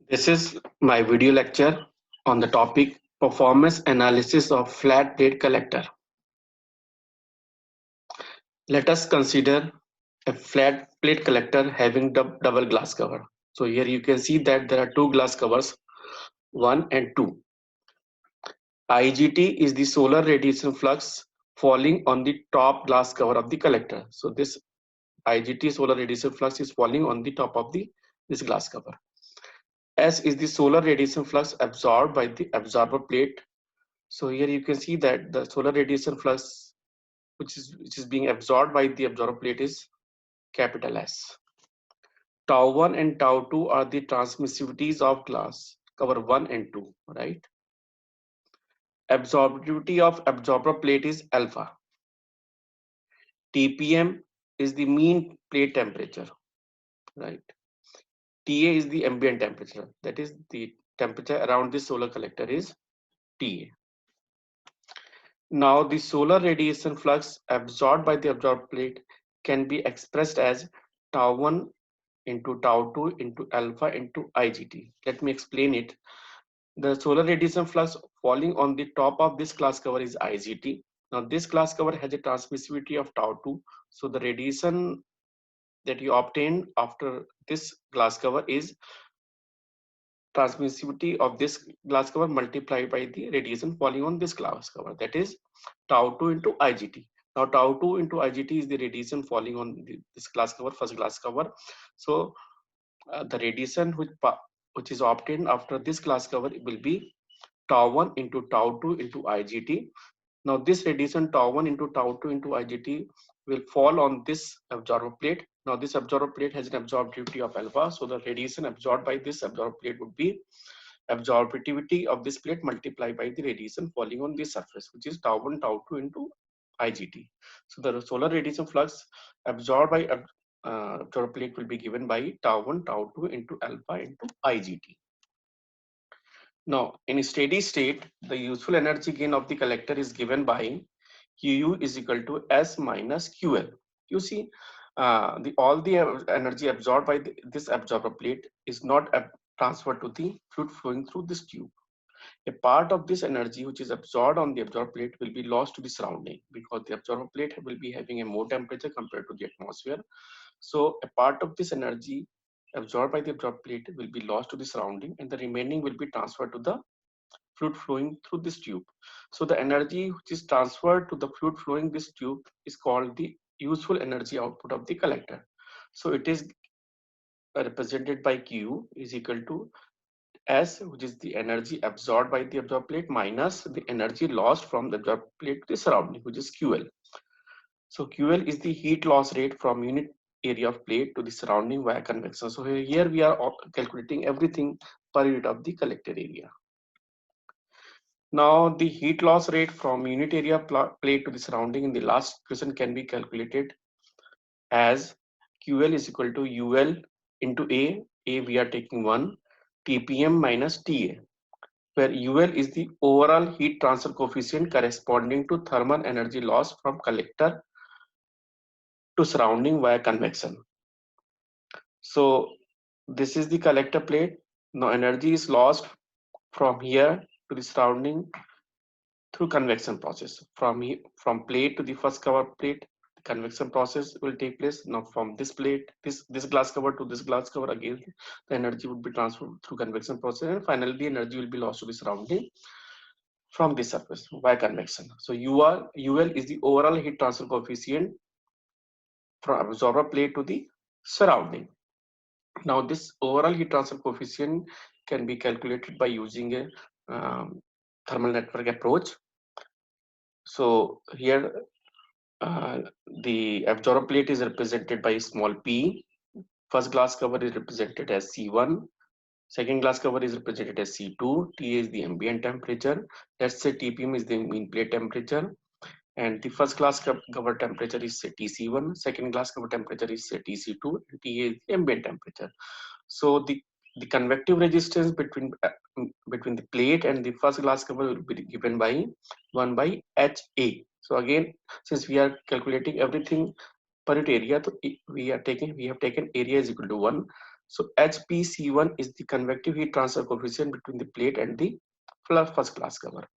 This is my video lecture on the topic performance analysis of flat plate collector. Let us consider a flat plate collector having double glass cover. So here you can see that there are two glass covers, 1 and 2. IGT is the solar radiation flux falling on the top glass cover of the collector. So this IGT solar radiation flux is falling on the top of this glass cover. S is the solar radiation flux absorbed by the absorber plate. So here you can see that the solar radiation flux which is being absorbed by the absorber plate is capital S. Tau 1 and tau 2 are the transmissivities of glass cover 1 and 2, right? Absorptivity of absorber plate is alpha. TPM is the mean plate temperature, right? TA is the ambient temperature, that is the temperature around the solar collector is TA. Now the solar radiation flux absorbed by the absorber plate can be expressed as tau 1 into tau 2 into alpha into IGT. Let me explain it. The solar radiation flux falling on the top of this glass cover is IGT. Now this glass cover has a transmissivity of tau 2. So the radiation that you obtain after this glass cover is transmissivity of this glass cover multiplied by the radiation falling on this glass cover, that is tau 2 into IGT. Now tau 2 into IGT is the radiation falling on this glass cover, first glass cover. So the radiation which is obtained after this glass cover will be tau 1 into tau 2 into IGT. Now this radiation tau 1 into tau 2 into IGT will fall on this absorber plate. Now this absorber plate has an absorptivity of alpha. So the radiation absorbed by this absorber plate would be absorptivity of this plate multiplied by the radiation falling on this surface, which is tau 1 tau 2 into IGT. So the solar radiation flux absorbed by absorber plate will be given by tau 1 tau 2 into alpha into IGT. Now, in a steady state, the useful energy gain of the collector is given by Qu is equal to S minus QL. You see, all the energy absorbed by this absorber plate is not transferred to the fluid flowing through this tube. A part of this energy which is absorbed on the absorber plate will be lost to the surrounding because the absorber plate will be having a more temperature compared to the atmosphere. So a part of this energy absorbed by the absorber plate will be lost to the surrounding and the remaining will be transferred to the fluid flowing through this tube. So the energy which is transferred to the fluid flowing this tube is called the useful energy output of the collector. So it is represented by Q is equal to S, which is the energy absorbed by the absorber plate minus the energy lost from the absorber plate to the surrounding, which is QL. So QL is the heat loss rate from unit area of plate to the surrounding via convection. So here we are calculating everything per unit of the collector area. Now the heat loss rate from unit area plate to the surrounding in the last equation can be calculated as QL is equal to UL into A we are taking 1, TPM minus TA, where UL is the overall heat transfer coefficient corresponding to thermal energy loss from collector to surrounding via convection. So this is the collector plate. Now energy is lost from here to the surrounding through convection process. From plate to the first cover plate, the convection process will take place. Now from this plate, this glass cover to this glass cover, again the energy would be transferred through convection process, and finally the energy will be lost to the surrounding from this surface by convection. So UL is the overall heat transfer coefficient from absorber plate to the surrounding. Now this overall heat transfer coefficient can be calculated by using a thermal network approach. So here the absorber plate is represented by small p. First glass cover is represented as C1. Second glass cover is represented as C2. T is the ambient temperature. Let's say TPM is the mean plate temperature. And the first glass cover temperature is say TC1. Second glass cover temperature is say TC2. And T is the ambient temperature. So the convective resistance between the plate and the first glass cover will be given by 1 by HA. So again, since we are calculating everything per unit area, so we have taken area is equal to 1. So HPC1 is the convective heat transfer coefficient between the plate and the first glass cover.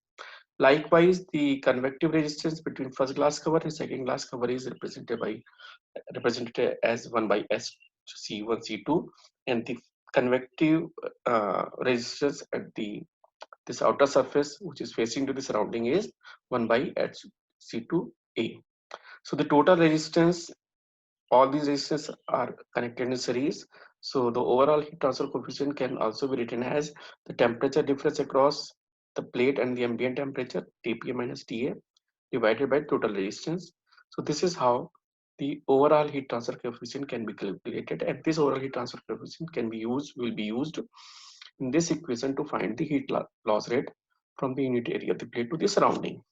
Likewise, the convective resistance between first glass cover and second glass cover is represented as 1 by SC1 C2, and the convective resistance at this outer surface which is facing to the surrounding is 1 by HC2A. So the total resistance, all these resistances are connected in series. So the overall heat transfer coefficient can also be written as the temperature difference across the plate and the ambient temperature, Tpa minus Ta, divided by total resistance. So this is how the overall heat transfer coefficient can be calculated, and this overall heat transfer coefficient will be used in this equation to find the heat loss rate from the unit area of the plate to the surrounding.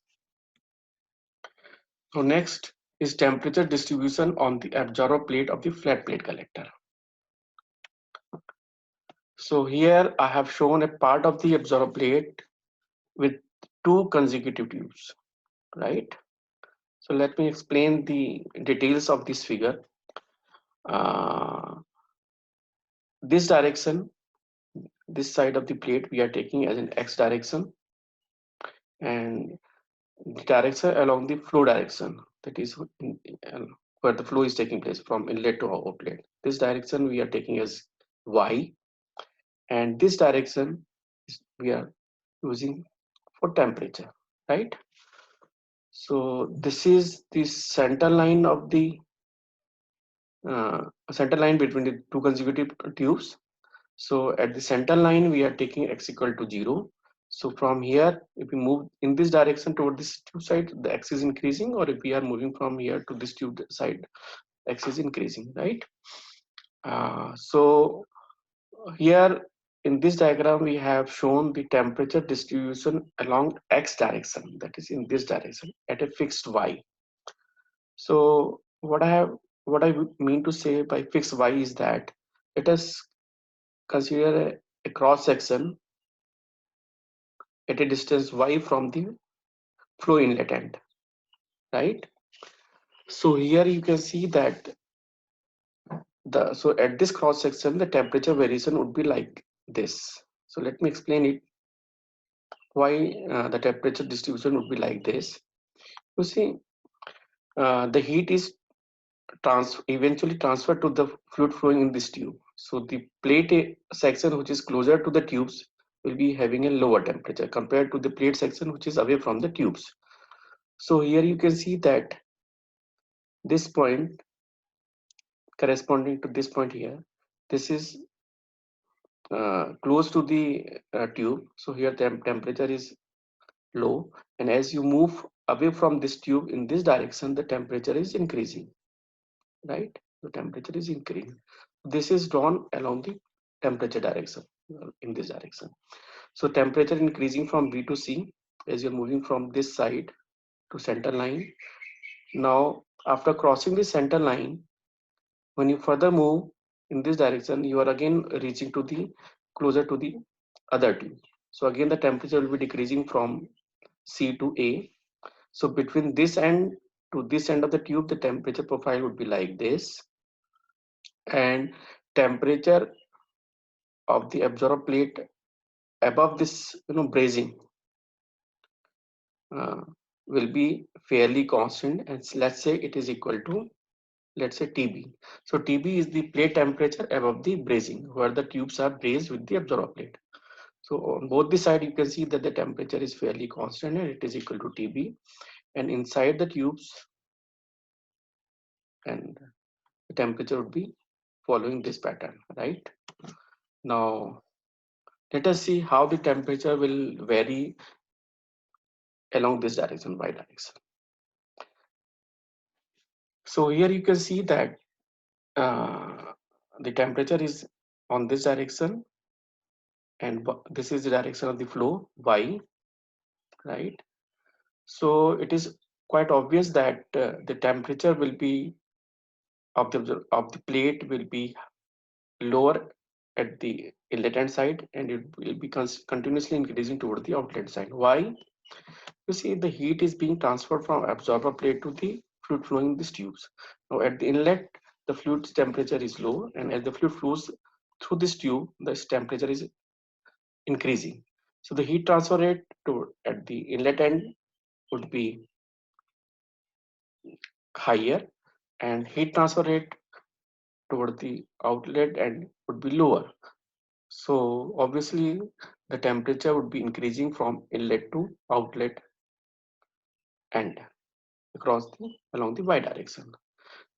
So next is temperature distribution on the absorber plate of the flat plate collector. So here I have shown a part of the absorber plate with two consecutive tubes, right? So let me explain the details of this figure. This direction, this side of the plate we are taking as an X direction, and the direction along the flow direction, that is where the flow is taking place from inlet to outlet. This direction we are taking as Y, and this direction we are using for temperature, right? So this is the center line of the center line between the two consecutive tubes. So at the center line we are taking x equal to 0. So from here, if we move in this direction toward this tube side, the x is increasing, or if we are moving from here to this tube side, x is increasing, right? So here in this diagram we have shown the temperature distribution along x direction, that is in this direction, at a fixed y. So what I mean to say by fixed y is that let us consider a cross section at a distance y from the flow inlet end, right? So here you can see that so at this cross section the temperature variation would be like this. So let me explain it why the temperature distribution would be like this. You see, the heat is eventually transferred to the fluid flowing in this tube. So the plate section which is closer to the tubes will be having a lower temperature compared to the plate section which is away from the tubes. So here you can see that this point corresponding to this point here, this is close to the tube. So here temperature is low, and as you move away from this tube in this direction, the temperature is increasing, right? The temperature is increasing. This is drawn along the temperature direction, in this direction. So temperature increasing from B to C as you're moving from this side to center line. Now after crossing the center line, when you further move in this direction, you are again reaching to the closer to the other tube. So again the temperature will be decreasing from C to A. So between this end to this end of the tube, the temperature profile would be like this, and temperature of the absorber plate above this bracing uh, will be fairly constant, and let's say it is equal to, let's say, TB. So TB is the plate temperature above the bracing where the tubes are braced with the absorber plate. So on both the side you can see that the temperature is fairly constant and it is equal to TB, and inside the tubes and the temperature would be following this pattern, right? Now let us see how the temperature will vary along this direction, y direction. So here you can see that the temperature is on this direction, and this is the direction of the flow y, right? So it is quite obvious that the temperature will be of the plate will be lower at the inlet end side, and it will be continuously increasing toward the outlet side. Why? You see, the heat is being transferred from absorber plate to the fluid flowing in these tubes. Now at the inlet, the fluid's temperature is low, and as the fluid flows through this tube, this temperature is increasing. So the heat transfer rate to at the inlet end would be higher, and heat transfer rate toward the outlet end would be lower. So obviously the temperature would be increasing from inlet to outlet end along the y direction.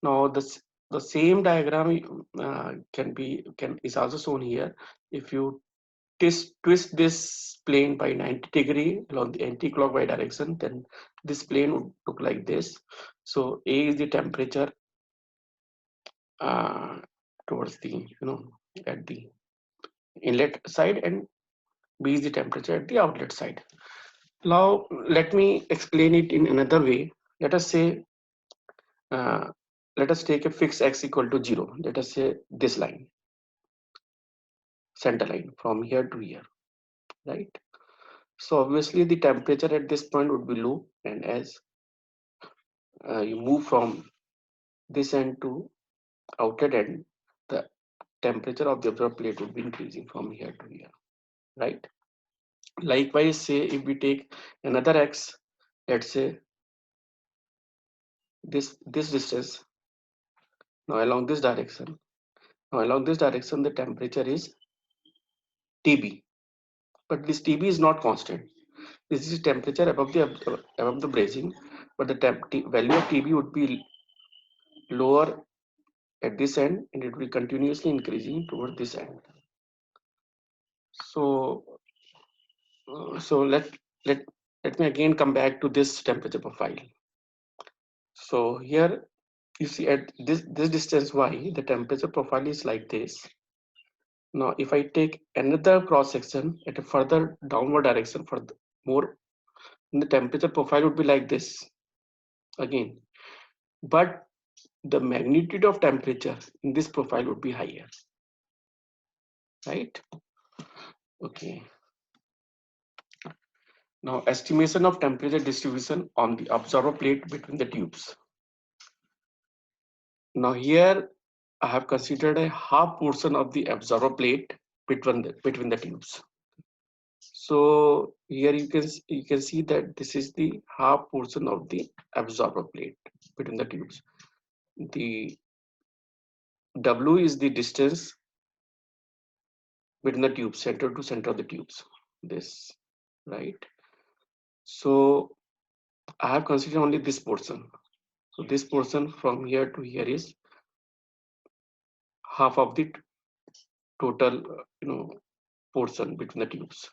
Now the same diagram can is also shown here. If you twist this plane by 90 degree along the anti-clockwise direction, then this plane would look like this. So A is the temperature uh, towards the at the inlet side, and B is the temperature at the outlet side. Now let me explain it in another way. Let us say uh, let us take a fixed x equal to 0. Let us say this line, center line from here to here, right? So obviously the temperature at this point would be low, and as you move from this end to outlet end, the temperature of the observed plate would be increasing from here to here, right? Likewise, say if we take another x, let's say this distance, now along this direction. Now along this direction, the temperature is TB, but this TB is not constant. This is temperature above the brazing, but the value of TB would be lower at this end, and it will continuously increasing toward this end. So let let me again come back to this temperature profile. So here you see at this distance y, the temperature profile is like this. Now if I take another cross section at a further downward direction for more, the temperature profile would be like this again, but the magnitude of temperature in this profile would be higher, right? Okay. Now estimation of temperature distribution on the observer plate between the tubes. Now here I have considered a half portion of the observer plate between the tubes. So here you can see that this is the half portion of the absorber plate between the tubes. The W is the distance between the tubes, center to center of the tubes. This, right? So I have considered only this portion. So this portion from here to here is half of the total, portion between the tubes.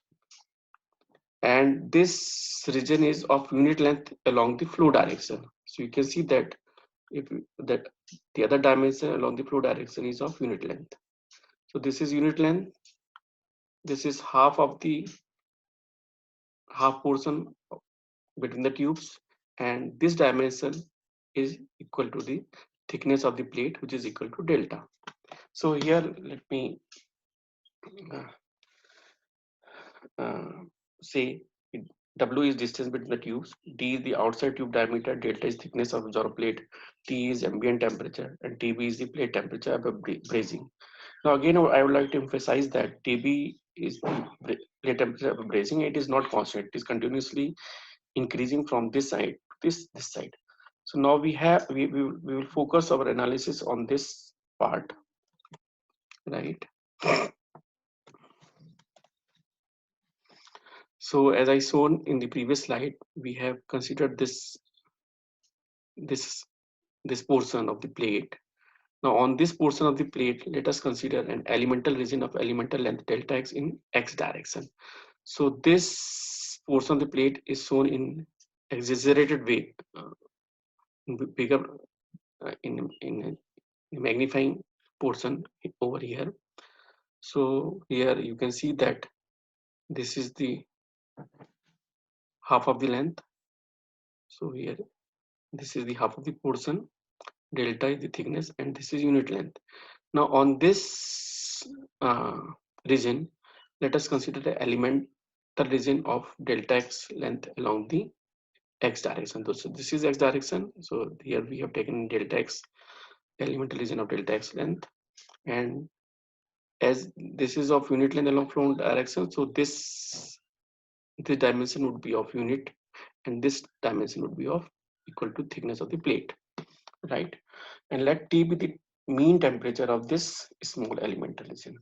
And this region is of unit length along the flow direction. So you can see that that the other dimension along the flow direction is of unit length. So this is unit length. This is half of the half portion between the tubes, and this dimension is equal to the thickness of the plate, which is equal to delta. So here let me uh, say W is distance between the tubes, D is the outside tube diameter, delta is thickness of absorber plate, T is ambient temperature, and TB is the plate temperature above brazing. Now again, I would like to emphasize that TB is the plate temperature above brazing. It is not constant. It is continuously increasing from this side to this side. So now we will focus our analysis on this part, right? So as I shown in the previous slide, we have considered this this portion of the plate. Now on this portion of the plate, let us consider an elemental region of elemental length delta x in x direction. So this portion of the plate is shown in exaggerated way, bigger in a magnifying portion over here. So here you can see that this is the half of the length. So here this is the half of the portion, delta is the thickness, and this is unit length. Now on this region, let us consider the elemental region of delta x length along the x direction. So this is x direction. So here we have taken delta x, elemental region of delta x length, and as this is of unit length along flow direction, so this dimension would be of unit, and this dimension would be of equal to thickness of the plate, right? And let T be the mean temperature of this small elemental region.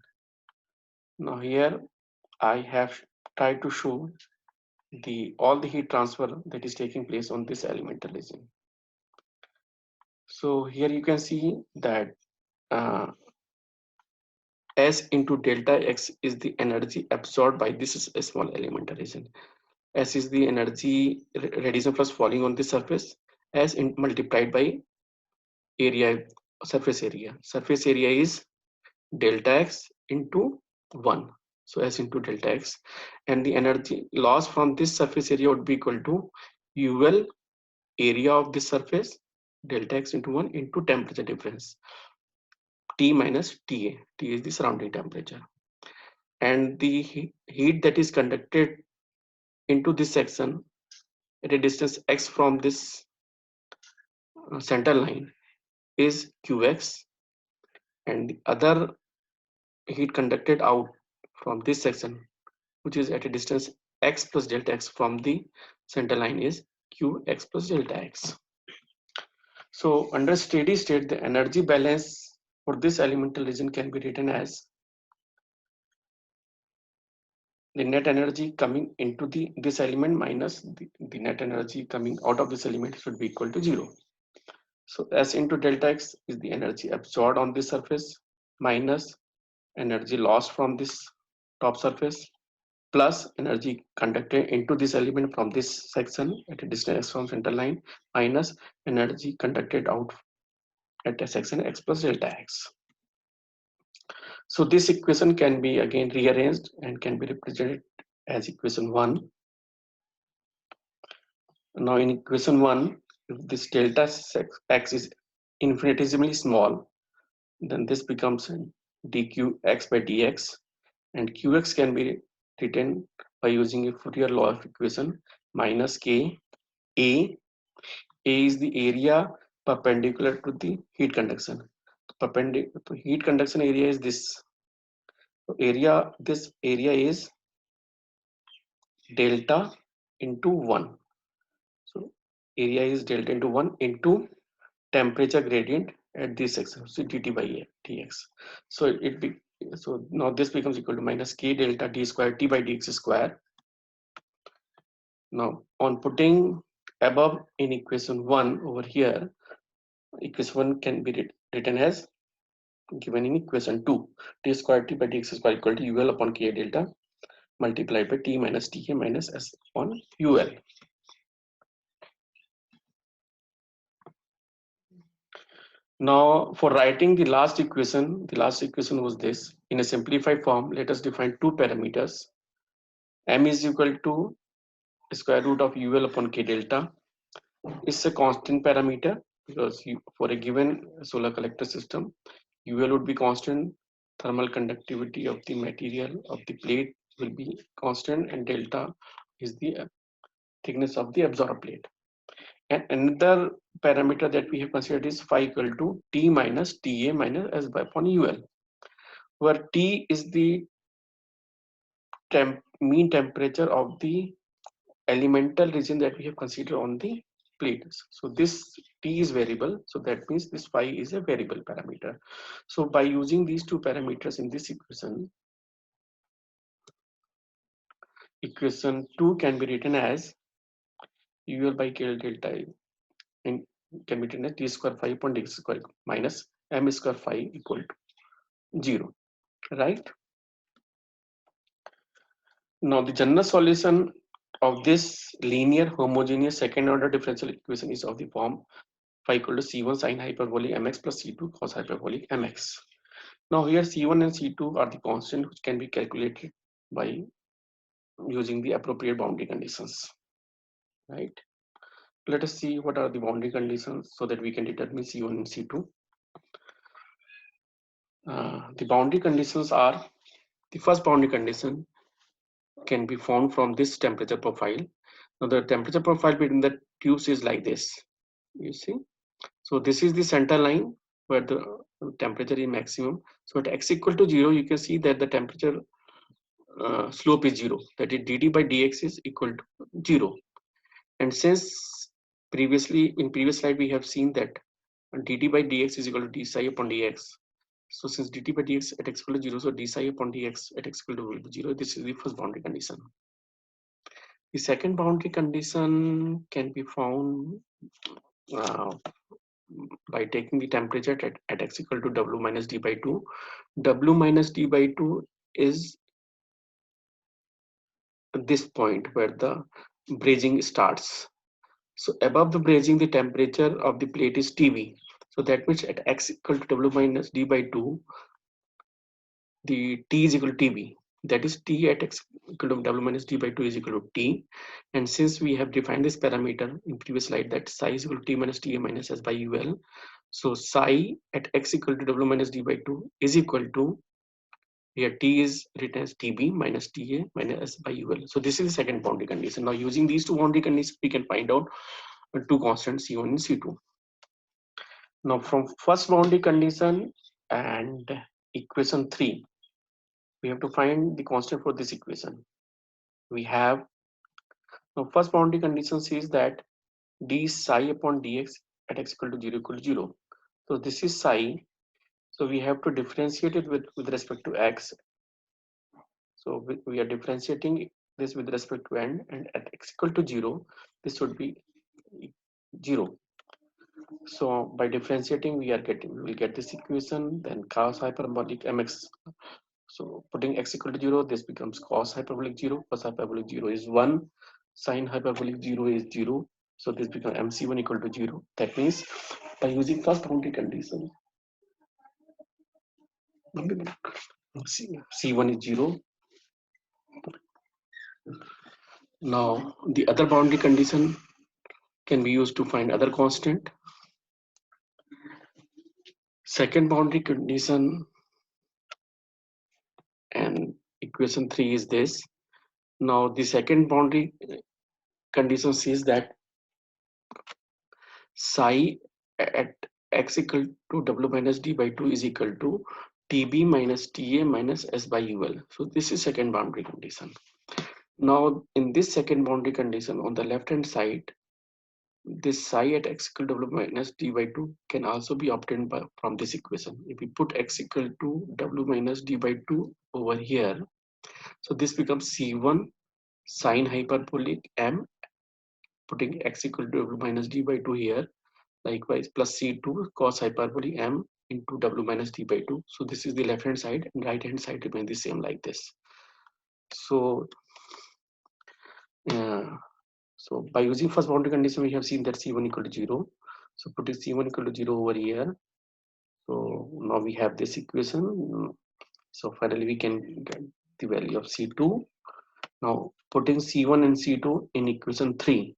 Now here I have tried to show all the heat transfer that is taking place on this elemental region. So here you can see that uh, S into delta X is the energy absorbed by this small elemental region. S is the energy radiation flux falling on the surface, as multiplied by area, surface area. Surface area is delta X into 1. So S into delta X, and the energy loss from this surface area would be equal to UL, area of this surface, delta X into 1 into temperature difference, T minus TA. T is the surrounding temperature. And the heat that is conducted into this section at a distance X from this center line is Qx, and the other heat conducted out from this section, which is at a distance x plus delta x from the center line, is Qx plus delta x. So under steady state, the energy balance for this elemental region can be written as the net energy coming into this element minus the net energy coming out of this element should be equal to 0. So S into delta x is the energy absorbed on this surface minus energy lost from this top surface plus energy conducted into this element from this section at a distance from center line minus energy conducted out at a section x plus delta x. So this equation can be again rearranged and can be represented as equation 1. Now in equation 1, if this delta x is infinitesimally small, then this becomes dqx by dx, and qx can be written by using a Fourier law of equation minus k a. A is the area perpendicular to the heat conduction. Heat conduction area is this. So this area is delta into 1. So area is delta into 1 into temperature gradient at this section, so dt by dx. So so now this becomes equal to minus k delta d square t by dx square. Now on putting above in equation 1 over here, equation 1 can be written as given in equation 2, t square t by dx square equal to ul upon k delta multiplied by t minus ta minus s upon ul. Now for writing the last equation was this. In a simplified form, let us define two parameters. M is equal to square root of ul upon k delta. It's a constant parameter because for a given solar collector system, ul would be constant, thermal conductivity of the material of the plate will be constant, and delta is the thickness of the absorber plate. And another parameter that we have considered is phi equal to T minus Ta minus S by upon UL, where T is the mean temperature of the elemental region that we have considered on the plate. So this T is variable, so that means this phi is a variable parameter. So by using these two parameters in this equation 2 can be written as UL by K delta and can be written as T square phi upon dx square minus M square phi equal to 0, right? Now the general solution of this linear homogeneous second order differential equation is of the form phi equal to C1 sin hyperbolic mx plus C2 cos hyperbolic mx. Now here C1 and C2 are the constant which can be calculated by using the appropriate boundary conditions, right? Let us see what are the boundary conditions so that we can determine C1 and C2. The boundary conditions are, the first boundary condition can be formed from this temperature profile. Now the temperature profile between the tubes is like this, you see. So this is the center line where the temperature is maximum. So at x equal to 0, you can see that the temperature slope is 0. That is dt by dx is equal to 0. And since previously in previous slide we have seen that dt by dx is equal to d psi upon dx. So since dt by dx at x equal to 0, so d psi upon dx at x equal to 0, this is the first boundary condition. The second boundary condition can be found uh, by taking the temperature at x equal to w minus d by 2. W minus d by 2 is this point where the brazing starts. So above the brazing, the temperature of the plate is Tv. So that means at x equal to w minus d by 2, the T is equal to Tv. That is T at x equal to w minus d by 2 is equal to T. And since we have defined this parameter in previous slide that psi is equal to T minus Ta minus S by UL. So psi at x equal to w minus d by 2 is equal to, here T is written as Tb minus Ta minus S by UL. So this is the second boundary condition. Now using these two boundary conditions, we can find out two constants C1 and C2. Now from first boundary condition and equation 3, we have to find the constant for this equation. We have, now first boundary condition says that d psi upon dx at x equal to 0 equal to 0. So this is psi. So we have to differentiate it with respect to x. So we are differentiating this with respect to n, and at x equal to 0, this would be 0. So by differentiating, we will get this equation, then cos hyperbolic mx. So putting x equal to 0, this becomes cos hyperbolic 0, cos hyperbolic 0 is 1, sin hyperbolic 0 is 0. So this becomes mc1 equal to 0. That means by using first boundary condition, c1 is 0. Now the other boundary condition can be used to find other constant. Second boundary condition and equation 3 is this. Now the second boundary condition says that psi at x equal to w minus d by 2 is equal to tb minus ta minus s by ul. So this is second boundary condition. Now in this second boundary condition, on the left hand side, this psi at x equal to w minus d by 2 can also be obtained from this equation. If we put x equal to w minus d by 2 over here, so this becomes c1 sine hyperbolic m, putting x equal to w minus d by 2 here, likewise plus c2 cos hyperbolic m into w minus d by 2. So this is the left hand side, and right hand side remains the same like this. So so by using first boundary condition, we have seen that c1 equal to 0. So putting c1 equal to 0 over here, so now we have this equation. So finally we can get the value of c2. Now putting c1 and c2 in equation 3,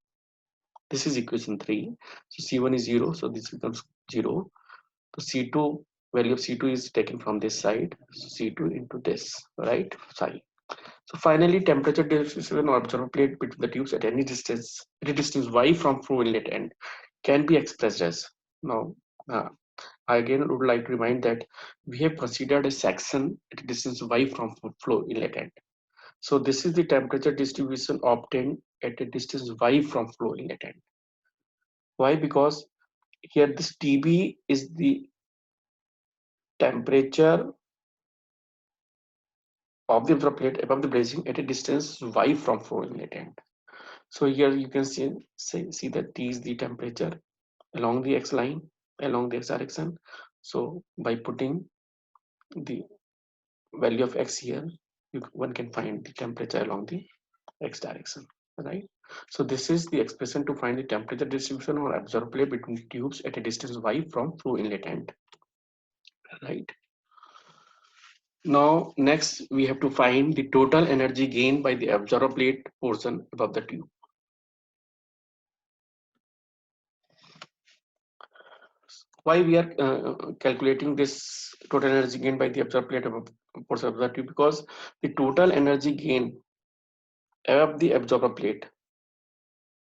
this is equation 3. So c1 is 0, so this becomes 0. So c2, value of c2 is taken from this side, so c2 into this, right side. So finally, temperature distribution or observer plate between the tubes at any distance y from flow inlet end can be expressed as. Now I again would like to remind that we have considered a section at a distance y from flow inlet end. So this is the temperature distribution obtained at a distance y from flow inlet end. Why? Because here this Tb is the temperature of the observer plate above the brazing at a distance y from flow inlet end. So here you can see that T is the temperature along the x line, along the x direction. So by putting the value of x here, one can find the temperature along the x direction, right? So this is the expression to find the temperature distribution or observer plate between tubes at a distance y from flow inlet end, right? Now next we have to find the total energy gained by the observer plate portion above the tube. Why we are calculating this total energy gain by the observer plate portion of the tube? Because the total energy gain above the observer plate,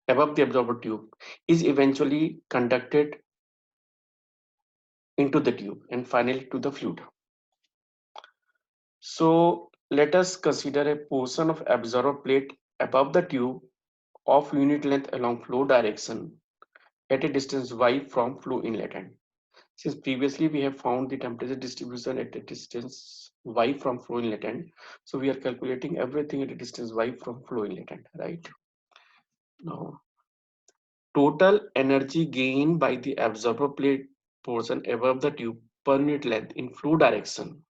above the observer tube, is eventually conducted into the tube and finally to the fluid. So let us consider a portion of absorber plate above the tube of unit length along flow direction at a distance y from flow inlet end. Since previously we have found the temperature distribution at a distance y from flow inlet end, so we are calculating everything at a distance y from flow inlet end, right? Now, total energy gained by the absorber plate portion above the tube per unit length in flow direction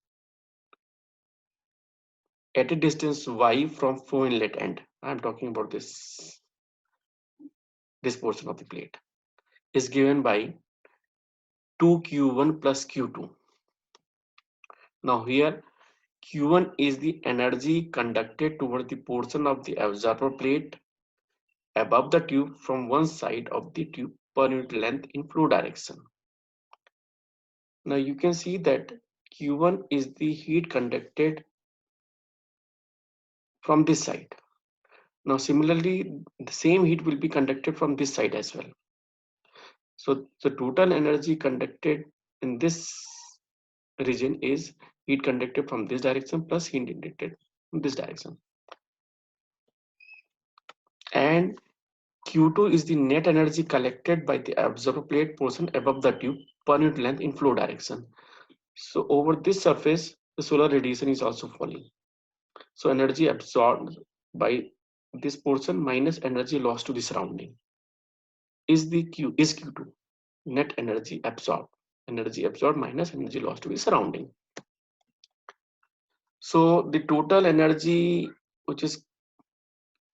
at a distance y from flow inlet end. I am talking about this portion of the plate is given by 2q1 plus q2. Now here q1 is the energy conducted toward the portion of the absorber plate above the tube from one side of the tube per unit length in flow direction. Now you can see that q1 is the heat conducted from this side. Now similarly the same heat will be conducted from this side as well. So the total energy conducted in this region is heat conducted from this direction plus heat conducted from this direction. And Q2 is the net energy collected by the absorber plate portion above the tube per unit length in flow direction. So over this surface, the solar radiation is also falling. So energy absorbed by this portion minus energy lost to the surrounding is Q2 net energy absorbed. Energy absorbed minus energy lost to the surrounding. So the total energy which is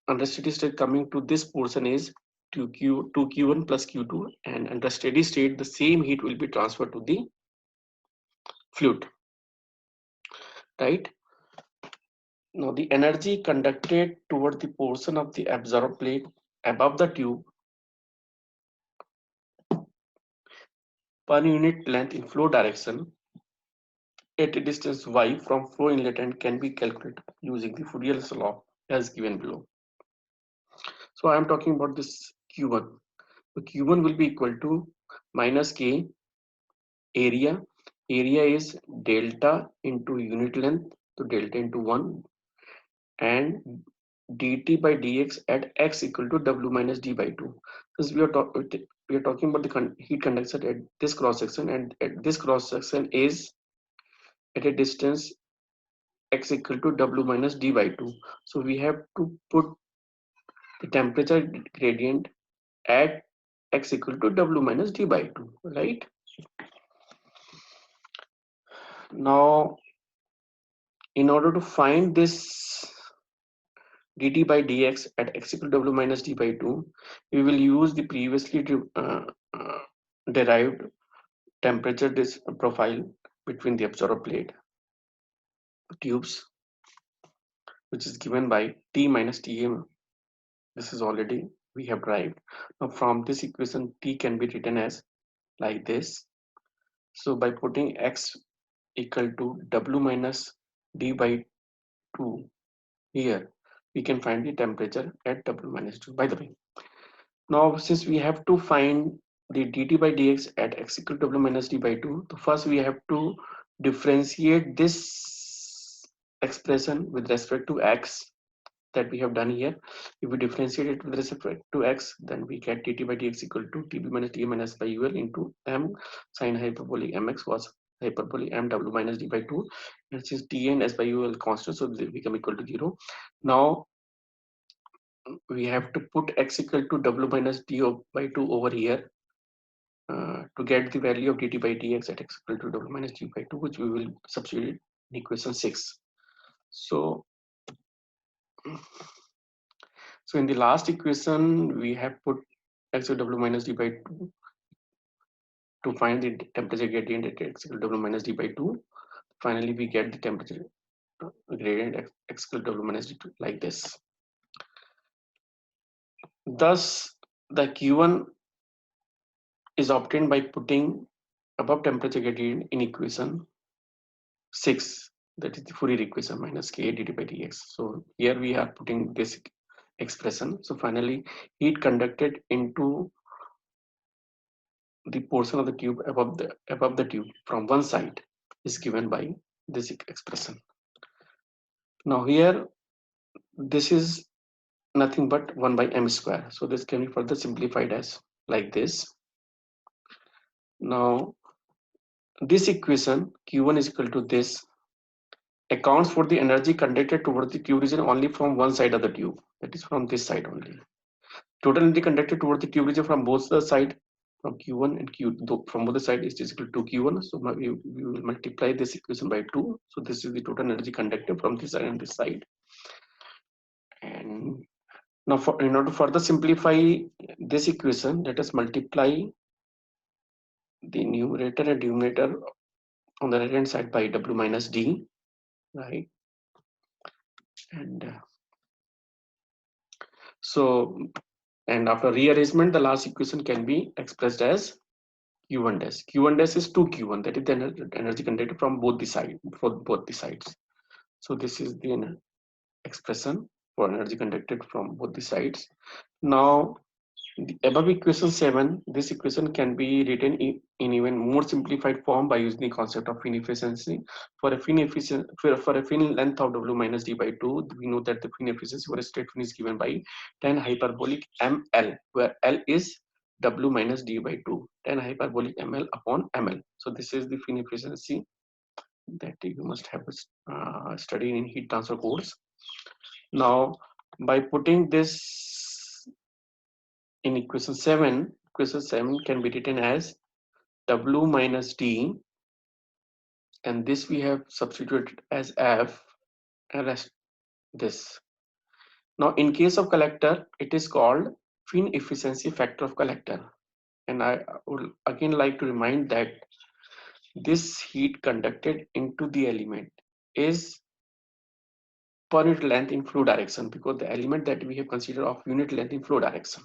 under steady state coming to this portion is 2q1 plus q2, and under steady state the same heat will be transferred to the fluid, right? Now the energy conducted toward the portion of the absorber plate above the tube per unit length in flow direction at a distance y from flow inlet end can be calculated using the Fourier's law as given below. So I am talking about this q1. So q1 will be equal to minus k area. Area is delta into unit length, so delta into 1, and dt by dx at x equal to w minus d by 2. Since we are talking about the heat conduction at this cross section, and at this cross section is at a distance x equal to w minus d by 2. So we have to put the temperature gradient at x equal to w minus d by 2, right? Now in order to find this dt by dx at x equal to w minus d by 2, we will use the previously derived temperature profile between the absorber plate tubes, which is given by T minus Tm. This is already we have derived. Now from this equation, T can be written as like this. So by putting x equal to w minus d by 2 here, we can find the temperature at w minus 2. By the way, now since we have to find the dt by dx at x equal to w minus d by 2, so first we have to differentiate this expression with respect to x that we have done here. If we differentiate it with respect to x, then we get dt by dx equal to tb minus t minus by ul into m sine hyperbolic mx was hyperbolic mw minus d by 2, and since t and s by ul constant, so they become equal to 0. Now we have to put x equal to w minus d by 2 over here to get the value of dt by dx at x equal to w minus d by 2, which we will substitute in equation 6. So in the last equation, we have put x equal to w minus d by 2 to find the temperature gradient at x equal to w minus d by 2. Finally, we get the temperature gradient at x equal to w minus d2 like this. Thus, the Q1 is obtained by putting above temperature gradient in equation 6, that is the Fourier equation minus k dt by dx. So here we are putting this expression. So finally, heat conducted into the portion of the tube above the tube from one side is given by this expression. Now here, this is nothing but 1 by m square. So this can be further simplified as like this. Now this equation Q1 is equal to this accounts for the energy conducted towards the tube region only from one side of the tube, that is from this side only. Total energy conducted towards the tube region from both the side, from Q1 and Q from both the side is equal to Q1. So we will multiply this equation by 2. So this is the total energy conducted from this side and this side. And now in order to further simplify this equation, let us multiply the numerator and denominator on the right hand side by W minus D, right? And and after rearrangement, the last equation can be expressed as Q1 dash. Q1 dash is 2Q1, that is the energy conducted from both the sides. So this is the expression for energy conducted from both the sides. Now the above equation 7, this equation can be written in even more simplified form by using the concept of fin efficiency. For a fin length of W minus D by 2, we know that the fin efficiency for a straight fin is given by tan hyperbolic ML, where L is W minus D by 2, tan hyperbolic ML upon ML. So this is the fin efficiency that you must have studied in heat transfer course. Now by putting this in equation 7 can be written as W minus D, and this we have substituted as F and rest this. Now in case of collector, it is called fin efficiency factor of collector, and I would again like to remind that this heat conducted into the element is per unit length in flow direction, because the element that we have considered of unit length in flow direction,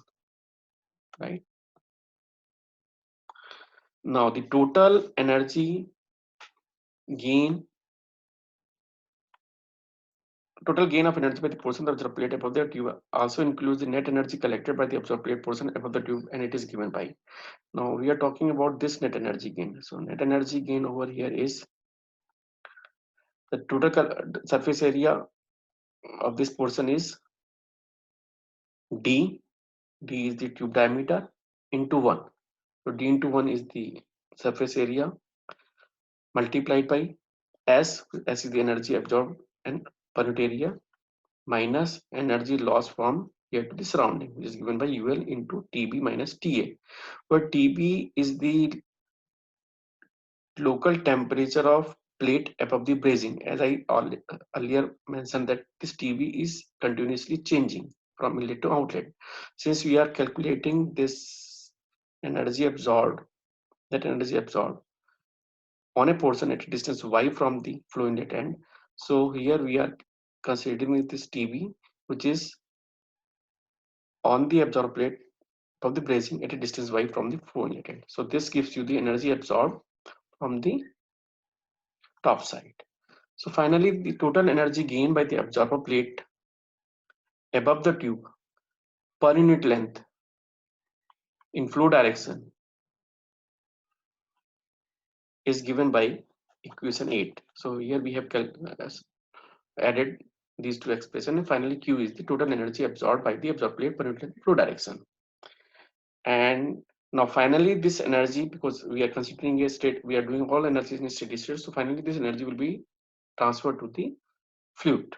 right? Now the total energy gain of energy by the portion of the absorbed plate above the tube also includes the net energy collected by the absorbed plate portion above the tube, and it is given by. Now we are talking about this net energy gain. So net energy gain over here is the total surface area of this portion is D. D is the tube diameter into 1. So D into 1 is the surface area multiplied by S. S is the energy absorbed and per unit area, minus energy loss from here to the surrounding, which is given by UL into TB minus TA, where TB is the local temperature of plate above the brazing. As I earlier mentioned that this TB is continuously changing from inlet to outlet. Since we are calculating this energy absorbed, that energy absorbed on a portion at a distance y from the flow inlet end. So here we are considering this TB, which is on the absorbed plate of the brazing at a distance y from the flow inlet end. So this gives you the energy absorbed from the top side. So finally, the total energy gained by the absorber plate above the tube per unit length in flow direction is given by equation 8. So here we have added these two expressions, and finally Q is the total energy absorbed by the absorbed plate per unit length flow direction. And now finally this energy, because we are considering a state, we are doing all energies in steady state, so finally this energy will be transferred to the fluid.